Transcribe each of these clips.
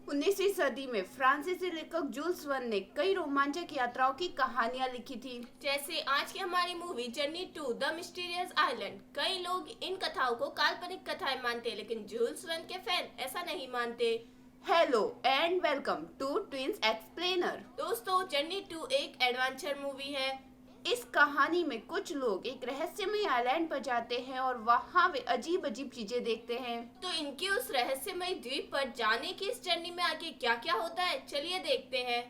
19वीं सदी में फ्रांसीसी लेखक जूल्स वर्न ने कई रोमांचक यात्राओं की कहानियां लिखी थी। जैसे आज की हमारी movie journey to the mysterious island. कई लोग इन कथाओं को काल्पनिक कथाएं मानते हैं, लेकिन जूल्स वर्न के फैन ऐसा नहीं मानते। Hello and welcome to twins explainer. दोस्तों, जर्नी टू एक एडवेंचर मूवी है। इस कहानी में कुछ लोग एक रहस्यमय आइलैंड पर जाते हैं और वहां वे अजीब अजीब चीजें देखते हैं। तो इनकी उस रहस्यमय द्वीप पर जाने की इस जर्नी में आगे क्या क्या होता है, चलिए देखते हैं।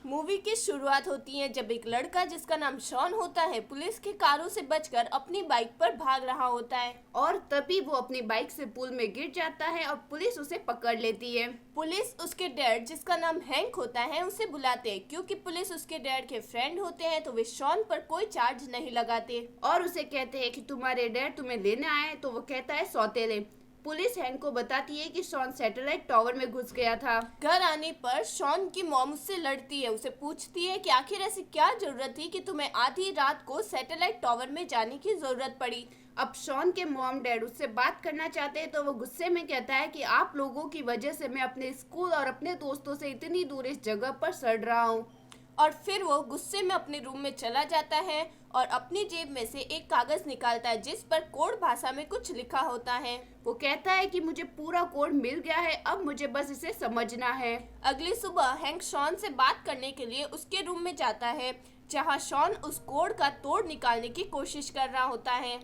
मूवी की शुरुआत होती है जब एक लड़का जिसका नाम शॉन होता है पुलिस के कारों से बचकर अपनी बाइक पर भाग रहा होता है। और तभी वो अपनी बाइक से पुल में गिर जाता है और पुलिस उसे पकड़ लेती है। पुलिस उसके डैड जिसका नाम हैंक होता है उसे बुलाते हैं। क्योंकि पुलिस उसके डैड के फ्रेंड होते हैं तो वे शॉन पर कोई चार्ज नहीं लगाते और उसे कहते हैं कि तुम्हारे डैड तुम्हें लेने आए, तो वो कहता है सौतेले। पुलिस हैंक को बताती है कि शॉन सैटेलाइट टावर में घुस गया था। घर आने पर शॉन की मॉम उससे लड़ती है, उसे पूछती है कि आखिर ऐसी क्या जरूरत थी कि तुम्हें आधी रात को सैटेलाइट टावर में जाने की जरूरत पड़ी। अब शॉन के मॉम डैड उससे बात करना चाहते हैं तो वो गुस्से में कहता है कि आप लोगों की वजह से मैं अपने स्कूल और अपने दोस्तों से इतनी दूर इस जगह पर सड़ रहा हूँ। और फिर वो गुस्से में अपने रूम में चला जाता है और अपनी जेब में से एक कागज निकालता है जिस पर कोड भाषा में कुछ लिखा होता है। वो कहता है कि मुझे पूरा कोड मिल गया है, अब मुझे बस इसे समझना है। अगली सुबह हैंक शॉन से बात करने के लिए उसके रूम में जाता है जहां शॉन उस कोड का तोड़ निकालने की कोशिश कर रहा होता है।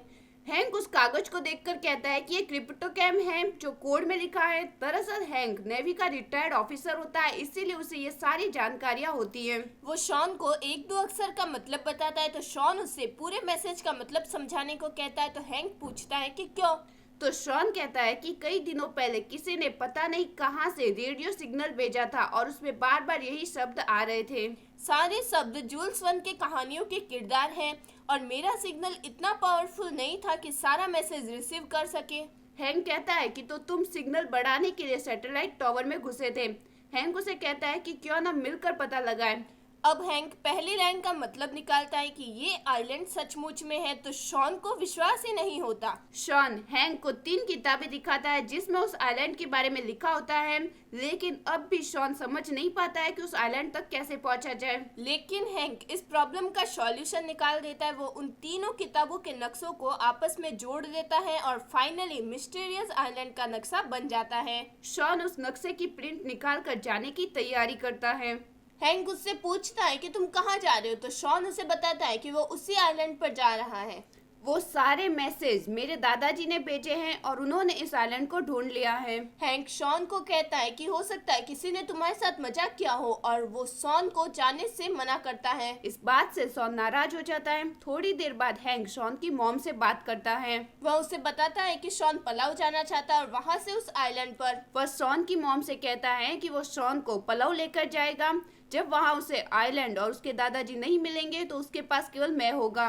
हैंक उस कागज को देखकर कहता है कि ये क्रिप्टोकैम है जो कोड में लिखा है। दरअसल हैंक नेवी का रिटायर्ड ऑफिसर होता है, इसीलिए उसे ये सारी जानकारियां होती हैं। वो शॉन को एक दो अक्षर का मतलब बताता है तो शॉन उससे पूरे मैसेज का मतलब समझाने को कहता है। तो हैंक पूछता है कि क्यों। तो शॉन कहता है कि कई दिनों पहले किसी ने पता नहीं कहां से रेडियो सिग्नल भेजा था और उसमें बार बार यही शब्द आ रहे थे। सारे शब्द जूल्स वन के कहानियों के किरदार हैं और मेरा सिग्नल इतना पावरफुल नहीं था कि सारा मैसेज रिसीव कर सके। हैंक कहता है कि तो तुम सिग्नल बढ़ाने के लिए सैटेलाइट टावर में घुसे थे। हैंक उसे कहता है कि क्यों ना मिलकर पता लगाएं। अब हैंक पहली लाइन का मतलब निकालता है कि ये आइलैंड सचमुच में है तो शॉन को विश्वास ही नहीं होता। शॉन हैंक को 3 किताबें दिखाता है जिसमें उस आइलैंड के बारे में लिखा होता है, लेकिन अब भी शॉन समझ नहीं पाता है कि उस आइलैंड तक कैसे पहुंचा जाए। लेकिन हैंक इस प्रॉब्लम का सॉल्यूशन निकाल देता है। वो उन तीनों किताबों के नक्शों को आपस में जोड़ देता है और फाइनली मिस्टीरियस आइलैंड का नक्शा बन जाता है। शॉन उस नक्शे की प्रिंट निकाल कर जाने की तैयारी करता है। हैंक उससे पूछता है कि तुम कहाँ जा रहे हो तो शॉन उसे बताता है कि वो उसी आइलैंड पर जा रहा है। वो सारे मैसेज मेरे दादाजी ने भेजे हैं और उन्होंने इस आइलैंड को ढूंढ लिया है। हैंक शॉन को कहता है कि हो सकता है किसी ने तुम्हारे साथ मजाक किया हो और वो शॉन को जाने से मना करता है। इस बात से शॉन नाराज हो जाता है। थोड़ी देर बाद हैंक शॉन की मॉम से बात करता है। वह उसे बताता है कि शॉन पलाव जाना चाहता है और वहाँ से उस आइलैंड पर। वह शॉन की मॉम से कहता है कि वो शॉन को पलाव लेकर जाएगा। जब वहाँ उसे आइलैंड और उसके दादाजी नहीं मिलेंगे तो उसके पास केवल मैं होगा।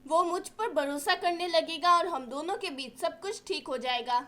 वो मुझ पर भरोसा करने लगेगा और हम दोनों के बीच सब कुछ ठीक हो जाएगा।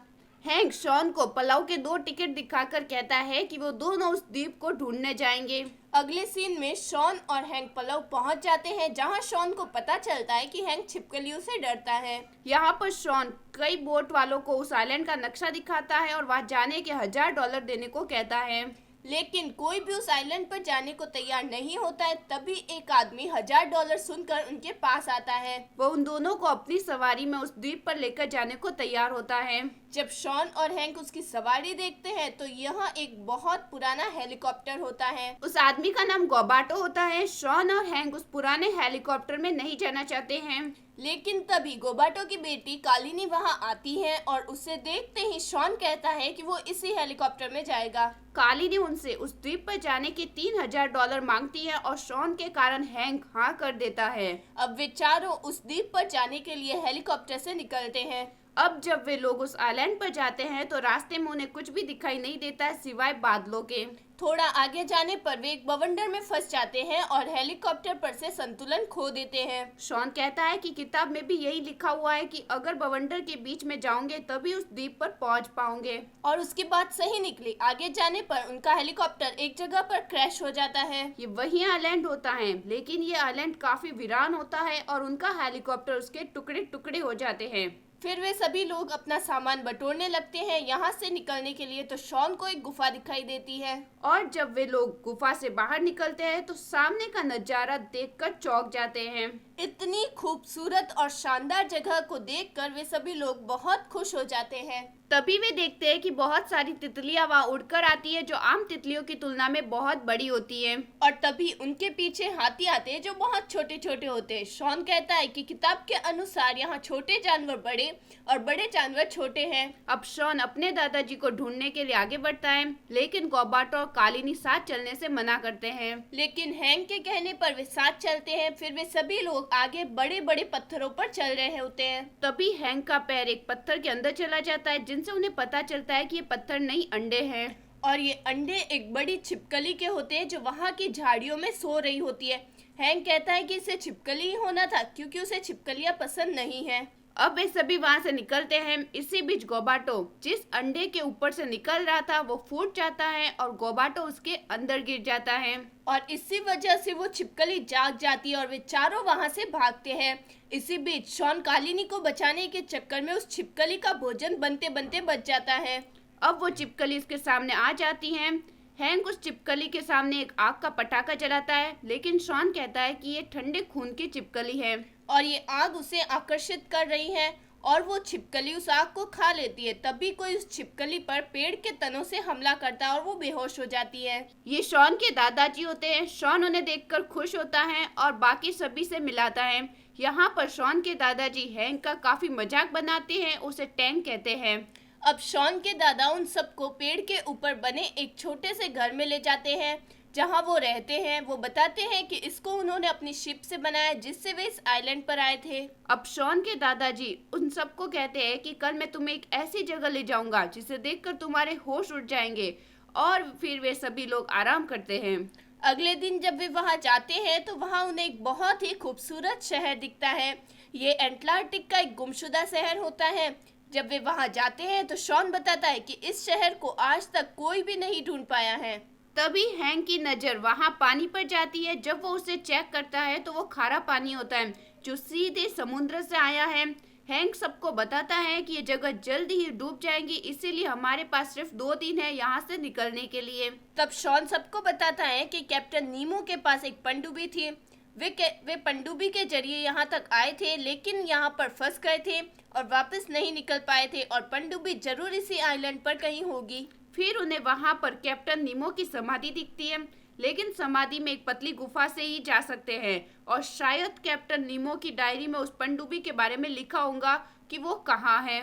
हैंक शॉन को पलाव के 2 टिकट दिखाकर कहता है कि वो दोनों उस द्वीप को ढूंढने जाएंगे। अगले सीन में शॉन और हैंक पलाव पहुंच जाते हैं जहां शॉन को पता चलता है कि हैंक छिपकलियों से डरता है। यहाँ पर शॉन कई बोट वालों को उस आइलैंड का नक्शा दिखाता है और वहाँ जाने के $1000 देने को कहता है। लेकिन कोई भी उस आइलैंड पर जाने को तैयार नहीं होता है। तभी एक आदमी $1000 सुनकर उनके पास आता है। वो उन दोनों को अपनी सवारी में उस द्वीप पर लेकर जाने को तैयार होता है। जब शॉन और हैंक उसकी सवारी देखते हैं तो यह एक बहुत पुराना हेलीकॉप्टर होता है। उस आदमी का नाम गोबाटो होता है। शॉन और हैंक उस पुराने हेलीकॉप्टर में नहीं जाना चाहते हैं। लेकिन तभी गोबाटो की बेटी कालिनी वहां आती है और उसे देखते ही शॉन कहता है कि वो इसी हेलीकॉप्टर में जाएगा। कालिनी उनसे उस द्वीप पर जाने के $3000 मांगती है और शॉन के कारण हैंक हाँ कर देता है। अब वे चारों उस द्वीप पर जाने के लिए हेलीकॉप्टर से निकलते हैं। अब जब वे लोग उस आइलैंड पर जाते हैं तो रास्ते में उन्हें कुछ भी दिखाई नहीं देता है सिवाय बादलों के। थोड़ा आगे जाने पर वे एक बवंडर में फंस जाते हैं और हेलीकॉप्टर पर से संतुलन खो देते हैं। शॉन कहता है कि किताब में भी यही लिखा हुआ है कि अगर बवंडर के बीच में जाओगे तभी उस द्वीप पर पहुंच पाओगे। और उसकी बात सही निकली। आगे जाने पर उनका हेलीकॉप्टर एक जगह पर क्रैश हो जाता है। ये वही आइलैंड होता है, लेकिन ये आइलैंड काफी वीरान होता है और उनका हेलीकॉप्टर उसके टुकड़े टुकड़े हो जाते हैं। फिर वे सभी लोग अपना सामान बटोरने लगते हैं यहाँ से निकलने के लिए। तो शॉन को एक गुफा दिखाई देती है। और जब वे लोग गुफा से बाहर निकलते हैं तो सामने का नजारा देखकर चौंक जाते हैं। इतनी खूबसूरत और शानदार जगह को देखकर वे सभी लोग बहुत खुश हो जाते हैं। तभी वे देखते हैं कि बहुत सारी तितलियां वहां उड़कर आती है जो आम तितलियों की तुलना में बहुत बड़ी होती है। और तभी उनके पीछे हाथी आते हैं जो बहुत छोटे छोटे होते हैं। शॉन कहता है कि किताब के अनुसार यहाँ छोटे जानवर बड़े और बड़े जानवर छोटे हैं। अब शॉन अपने दादाजी को ढूंढने के लिए आगे बढ़ता है, लेकिन गोबाटो और कालिनी साथ चलने से मना करते हैं। लेकिन हैंक के कहने पर वे साथ चलते हैं। फिर वे सभी लोग आगे बड़े बड़े पत्थरों पर चल रहे होते हैं। तभी हैंक का पैर एक पत्थर के अंदर चला जाता है, जिनसे उन्हें पता चलता है कि ये पत्थर नहीं अंडे हैं। और ये अंडे एक बड़ी छिपकली के होते हैं जो वहाँ की झाड़ियों में सो रही होती है। हैंक कहता है कि इसे छिपकली ही होना था क्योंकि उसे छिपकलियाँ पसंद नहीं है। अब वे सभी वहां से निकलते हैं। इसी बीच गोबाटो जिस अंडे के ऊपर से निकल रहा था वो फूट जाता है और गोबाटो उसके अंदर गिर जाता है। और इसी वजह से वो छिपकली जाग जाती है और वे चारों वहां से भागते हैं। इसी बीच शॉन कालिनी को बचाने के चक्कर में उस छिपकली का भोजन बनते बनते बच जाता है। अब वो छिपकली उसके सामने आ जाती है। हैंक उस छिपकली के सामने एक आग का पटाखा जलाता है, लेकिन शॉन कहता है कि ये ठंडे खून की छिपकली है और ये आग उसे आकर्षित कर रही है और वो छिपकली उस आग को खा लेती है। तभी कोई उस छिपकली पर पेड़ के तनों से हमला करता है और वो बेहोश हो जाती है। ये शॉन के दादाजी होते हैं। शॉन उन्हें देखकर खुश होता है और बाकी सभी से मिलाता है। यहाँ पर शॉन के दादाजी हैंक का काफी मजाक बनाते हैं, उसे टैंक कहते हैं। अब शॉन के दादा उन सबको पेड़ के ऊपर बने एक छोटे से घर में ले जाते हैं जहां वो रहते हैं। वो बताते हैं कि इसको उन्होंने अपनी शिप से बनाया जिससे वे इस आइलैंड पर आए थे। अब शॉन के दादाजी उन सबको कहते हैं कि कल मैं तुम्हें एक ऐसी जगह ले जाऊंगा जिसे देखकर तुम्हारे होश उड़ जाएंगे। और फिर वे सभी लोग आराम करते हैं। अगले दिन जब वे वहां जाते हैं तो वहां उन्हें एक बहुत ही खूबसूरत शहर दिखता है। ये एटलांटिक का एक गुमशुदा शहर होता है। जब वे वहां जाते हैं तो शॉन बताता है कि इस शहर को आज तक कोई भी नहीं ढूंढ पाया है। तभी हैंक की नजर वहां पानी पर जाती है। जब वो उसे चेक करता है तो वो खारा पानी होता है जो सीधे समुद्र से आया है। हैंक सबको बताता है कि ये जगह जल्दी ही डूब जाएगी, इसीलिए हमारे पास सिर्फ 2 दिन है यहाँ से निकलने के लिए। तब शॉन सबको बताता है कि कैप्टन नीमो के पास एक पनडुब्बी थी। वे पनडुब्बी के जरिए यहाँ तक आए थे, लेकिन यहाँ पर फंस गए थे और वापस नहीं निकल पाए थे। और पनडुब्बी जरूर इसी आइलैंड पर कहीं होगी। फिर उन्हें वहां पर कैप्टन नीमो की समाधि दिखती है, लेकिन समाधि में एक पतली गुफा से ही जा सकते हैं। और शायद कैप्टन नीमो की डायरी में उस पनडुब्बी के बारे में लिखा होगा कि वो कहाँ है।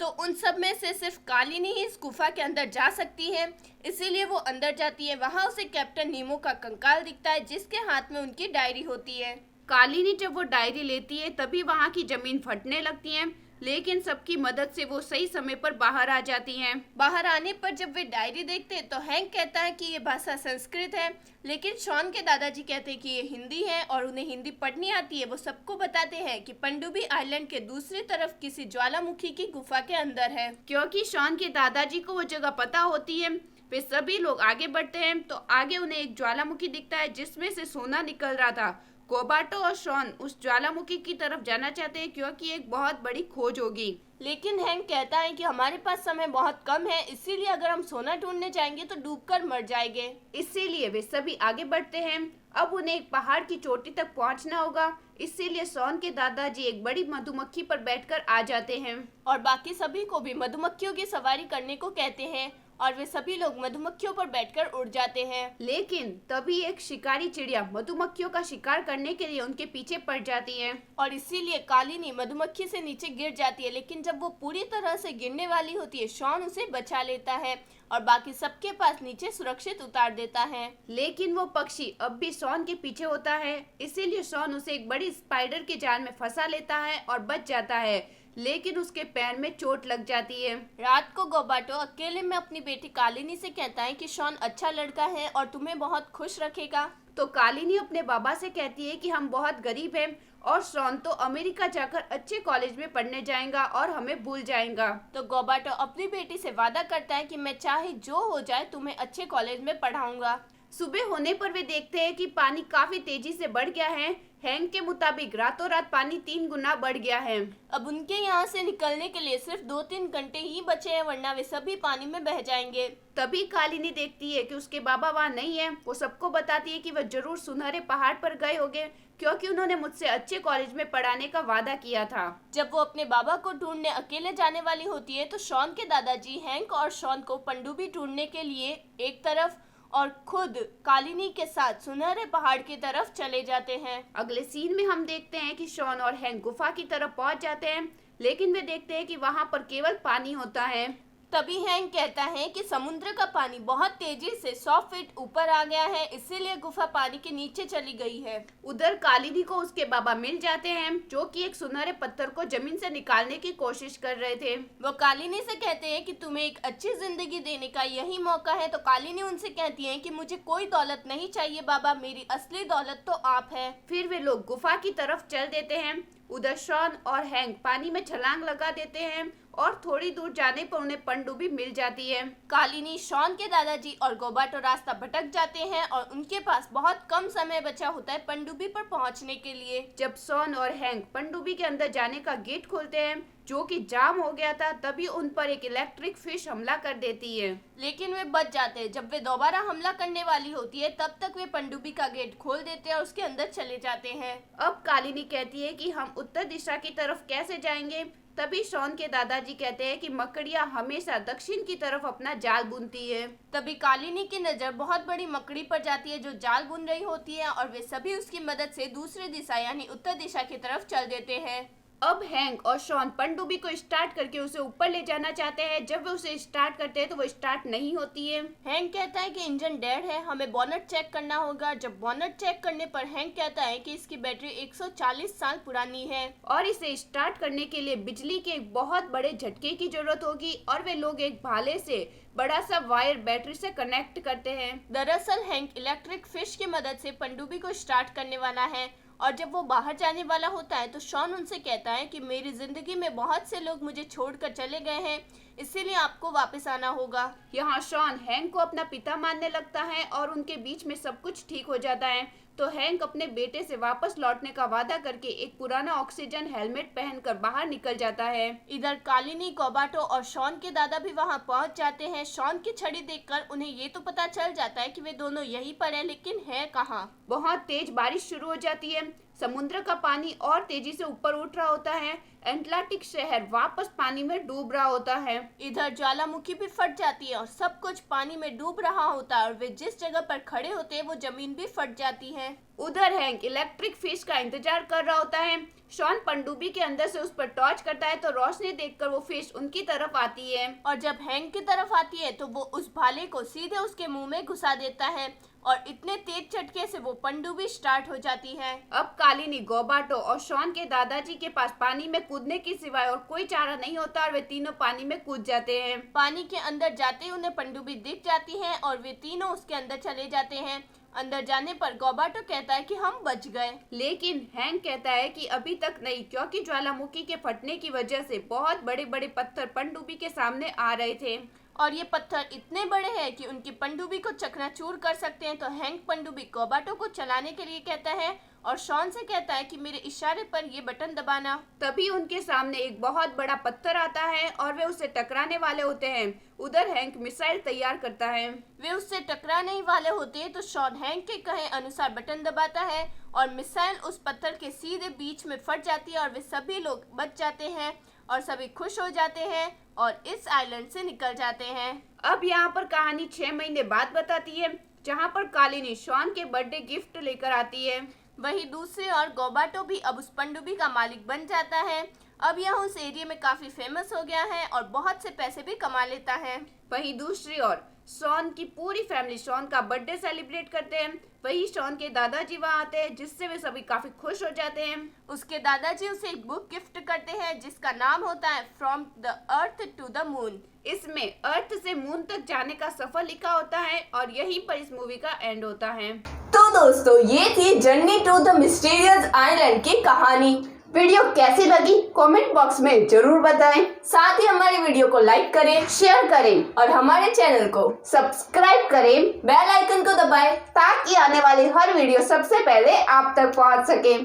तो उन सब में से सिर्फ कालिनी ही इस गुफा के अंदर जा सकती है, इसीलिए वो अंदर जाती है। वहां उसे कैप्टन नीमो का कंकाल दिखता है जिसके हाथ में उनकी डायरी होती है। कालिनी जब वो डायरी लेती है तभी वहां की जमीन फटने लगती है, लेकिन सबकी मदद से वो सही समय पर बाहर आ जाती हैं। बाहर आने पर जब वे डायरी देखते हैं तो हैंक कहता है कि ये भाषा संस्कृत है, लेकिन शॉन के दादाजी कहते हैं कि ये हिंदी है और उन्हें हिंदी पढ़नी आती है। वो सबको बताते हैं कि पनडुब्बी आइलैंड के दूसरी तरफ किसी ज्वालामुखी की गुफा के अंदर है। क्योंकि शॉन के दादाजी को वो जगह पता होती है, वे सभी लोग आगे बढ़ते हैं तो आगे उन्हें एक ज्वालामुखी दिखता है जिसमें से सोना निकल रहा था। गोबाटो और शॉन उस ज्वालामुखी की तरफ जाना चाहते हैं क्योंकि एक बहुत बड़ी खोज होगी। लेकिन हैंक कहता है कि हमारे पास समय बहुत कम है, इसीलिए अगर हम सोना ढूंढने जाएंगे तो डूबकर मर जाएंगे। इसीलिए वे सभी आगे बढ़ते हैं। अब उन्हें एक पहाड़ की चोटी तक पहुंचना होगा, इसीलिए शॉन के दादाजी एक बड़ी मधुमक्खी पर बैठकर आ जाते हैं और बाकी सभी को भी मधुमक्खियों की सवारी करने को कहते हैं और वे सभी लोग मधुमक्खियों पर बैठकर उड़ जाते हैं। लेकिन तभी एक शिकारी चिड़िया मधुमक्खियों का शिकार करने के लिए उनके पीछे पड़ जाती है और इसीलिए कालिनी मधुमक्खी से नीचे गिर जाती है। लेकिन जब वो पूरी तरह से गिरने वाली होती है, शॉन उसे बचा लेता है और बाकी सबके पास नीचे सुरक्षित उतार देता है। लेकिन वो पक्षी अब भी शॉन के पीछे होता है, इसीलिए शॉन उसे एक बड़ी स्पाइडर के जाल में फंसा लेता है और बच जाता है, लेकिन उसके पैर में चोट लग जाती है। रात को गोबाटो अकेले में अपनी बेटी कालिनी से कहता है कि शॉन अच्छा लड़का है और तुम्हें बहुत खुश रखेगा। तो कालिनी अपने बाबा से कहती है कि हम बहुत गरीब हैं और शॉन तो अमेरिका जाकर अच्छे कॉलेज में पढ़ने जाएगा और हमें भूल जाएगा। तो गोबाटो अपनी बेटी से वादा करता है कि मैं चाहे जो हो जाए तुम्हें अच्छे कॉलेज में पढ़ाऊंगा। सुबह होने पर वे देखते हैं कि पानी काफी तेजी से बढ़ गया है, हैंक के मुताबिक रातों रात पानी 3 गुना बढ़ गया है। अब उनके यहाँ से निकलने के लिए सिर्फ 2-3 घंटे ही बचे हैं, वरना वे सभी पानी में बह जाएंगे। तभी कालिनी देखती है कि उसके बाबा वहाँ नहीं है। वो सबको बताती है कि वह जरूर सुनहरे पहाड़ पर गए होंगे, क्योंकि उन्होंने मुझसे अच्छे कॉलेज में पढ़ाने का वादा किया था। जब वो अपने बाबा को ढूंढने अकेले जाने वाली होती है तो शॉन के दादाजी हैंक और शॉन को पनडुब्बी ढूंढने के लिए एक तरफ और खुद कालिनी के साथ सुनहरे पहाड़ की तरफ चले जाते हैं। अगले सीन में हम देखते हैं कि शॉन और हैंक गुफा की तरफ पहुंच जाते हैं, लेकिन वे देखते हैं कि वहां पर केवल पानी होता है। तभी हैंक कहता है कि समुद्र का पानी बहुत तेजी से 100 फीट ऊपर आ गया है, इसीलिए गुफा पानी के नीचे चली गई है। उधर कालिनी को उसके बाबा मिल जाते हैं, जो कि एक सुनहरे पत्थर को जमीन से निकालने की कोशिश कर रहे थे। वो कालिनी से कहते हैं कि तुम्हें एक अच्छी जिंदगी देने का यही मौका है। तो कालिनी उनसे कहती है कि मुझे कोई दौलत नहीं चाहिए बाबा, मेरी असली दौलत तो आप है। फिर वे लोग गुफा की तरफ चल देते हैं। उधर शॉन और हैंक पानी में छलांग लगा देते हैं और थोड़ी दूर जाने पर उन्हें पनडुब्बी मिल जाती है। कालिनी, शॉन के दादाजी और गोबाटो रास्ता भटक जाते हैं और उनके पास बहुत कम समय बचा होता है पनडुब्बी पर पहुंचने के लिए। जब शॉन और हैंक पनडुब्बी के अंदर जाने का गेट खोलते हैं, जो कि जाम हो गया था, तभी उन पर एक इलेक्ट्रिक फिश हमला कर देती है। लेकिन वे बच जाते हैं। जब वे दोबारा हमला करने वाली होती है तब तक वे पनडुब्बी का गेट खोल देते हैं और उसके अंदर चले जाते हैं। अब कालिनी कहती है कि हम उत्तर दिशा की तरफ कैसे जाएंगे। तभी शॉन के दादाजी कहते हैं कि मकड़ियाँ हमेशा दक्षिण की तरफ अपना जाल बुनती है। तभी कालिनी की नजर बहुत बड़ी मकड़ी पर जाती है जो जाल बुन रही होती है और वे सभी उसकी मदद से दूसरी दिशा यानी उत्तर दिशा की तरफ चल देते हैं। अब हैंक और शॉन पनडुब्बी को स्टार्ट करके उसे ऊपर ले जाना चाहते हैं। जब वे उसे स्टार्ट करते हैं तो वो स्टार्ट नहीं होती है। हैंक कहता है कि इंजन डेड है, हमें बोनट चेक करना होगा। जब बोनट चेक करने पर हैंक कहता है कि इसकी बैटरी 140 साल पुरानी है और इसे स्टार्ट करने के लिए बिजली के एक बहुत बड़े झटके की जरूरत होगी और वे लोग एक भाले से बड़ा सा वायर बैटरी से कनेक्ट करते हैं। दरअसल हैंक इलेक्ट्रिक फिश की मदद से पनडुब्बी को स्टार्ट करने वाला है और जब वो बाहर जाने वाला होता है तो शॉन उनसे कहता है कि मेरी जिंदगी में बहुत से लोग मुझे छोड़कर चले गए हैं, इसीलिए आपको वापस आना होगा। यहाँ शॉन हैंक को अपना पिता मानने लगता है और उनके बीच में सब कुछ ठीक हो जाता है। तो हैंक अपने बेटे से वापस लौटने का वादा करके एक पुराना ऑक्सीजन हेलमेट पहनकर बाहर निकल जाता है। इधर कालिनी, गोबाटो और शॉन के दादा भी वहां पहुंच जाते हैं। शॉन की छड़ी देखकर उन्हें ये तो पता चल जाता है कि वे दोनों यहीं पर हैं, लेकिन है कहाँ। बहुत तेज बारिश शुरू हो जाती है। समुद्र का पानी और तेजी से ऊपर उठ रहा होता है। एटलांटिक शहर वापस पानी में डूब रहा होता है। इधर ज्वालामुखी भी फट जाती है और सब कुछ पानी में डूब रहा होता है और वे जिस जगह पर खड़े होते हैं वो जमीन भी फट जाती है। उधर हैंक इलेक्ट्रिक फिश का इंतजार कर रहा होता है। शॉन पनडुब्बी के अंदर से उस पर टॉर्च करता है तो रोशनी देखकर वो फिश उनकी तरफ आती है और जब हैंक की तरफ आती है तो वो उस भाले को सीधे उसके मुंह में घुसा देता है और इतने तेज झटके से वो पनडुब्बी स्टार्ट हो जाती है। अब कालिनी, गोबाटो और शॉन के दादाजी के पास पानी में कूदने की सिवाय और कोई चारा नहीं होता और वे तीनों पानी में कूद जाते हैं। पानी के अंदर जाते ही उन्हें पनडुब्बी दिख जाती है और वे तीनों उसके अंदर चले जाते हैं। अंदर जाने पर गोबाटो कहता है कि हम बच गए, लेकिन हैंक कहता है कि अभी तक नहीं, क्योंकि ज्वालामुखी के फटने की वजह से बहुत बड़े बड़े पत्थर पनडुब्बी के सामने आ रहे थे और ये पत्थर इतने बड़े हैं कि उनकी पनडुब्बी को चकनाचूर कर सकते हैं। तो हैंक पनडुब्बी गोबाटो को चलाने के लिए कहता है और शॉन से कहता है कि मेरे इशारे पर ये बटन दबाना। तभी उनके सामने एक बहुत बड़ा पत्थर आता है और वे उससे टकराने वाले होते हैं। उधर हैंक मिसाइल तैयार करता है। वे उससे टकराने ही वाले होते हैं तो शॉन हैंक के कहे अनुसार बटन दबाता है और मिसाइल उस पत्थर के सीधे बीच में फट जाती है और वे सभी लोग बच जाते हैं और सभी खुश हो जाते हैं और इस आइलैंड से निकल जाते हैं। अब यहाँ पर कहानी 6 महीने बाद बताती है, जहाँ पर कालिनी शॉन के बर्थडे गिफ्ट लेकर आती है। वही दूसरी ओर गोबाटो भी अब उस पनडुब्बी का मालिक बन जाता है। अब यह उस एरिया में काफी फेमस हो गया है और बहुत से पैसे भी कमा लेता है। वहीं दूसरी ओर शॉन की पूरी फैमिली शॉन का बर्थडे सेलिब्रेट करते हैं। वही शॉन के दादाजी वहाँ आते हैं, जिससे वे सभी काफी खुश हो जाते हैं। उसके दादाजी उसे एक बुक गिफ्ट करते हैं जिसका नाम होता है from the earth to the moon. इसमें अर्थ से मून तक जाने का सफर लिखा होता है और यहीं पर इस मूवी का एंड होता है। तो दोस्तों, ये थी journey to the mysterious island की कहानी। वीडियो कैसी लगी कमेंट बॉक्स में जरूर बताएं। साथ ही हमारी वीडियो को लाइक करें, शेयर करें और हमारे चैनल को सब्सक्राइब करें बेल आइकन को दबाएं ताकि आने वाली हर वीडियो सबसे पहले आप तक पहुंच सके।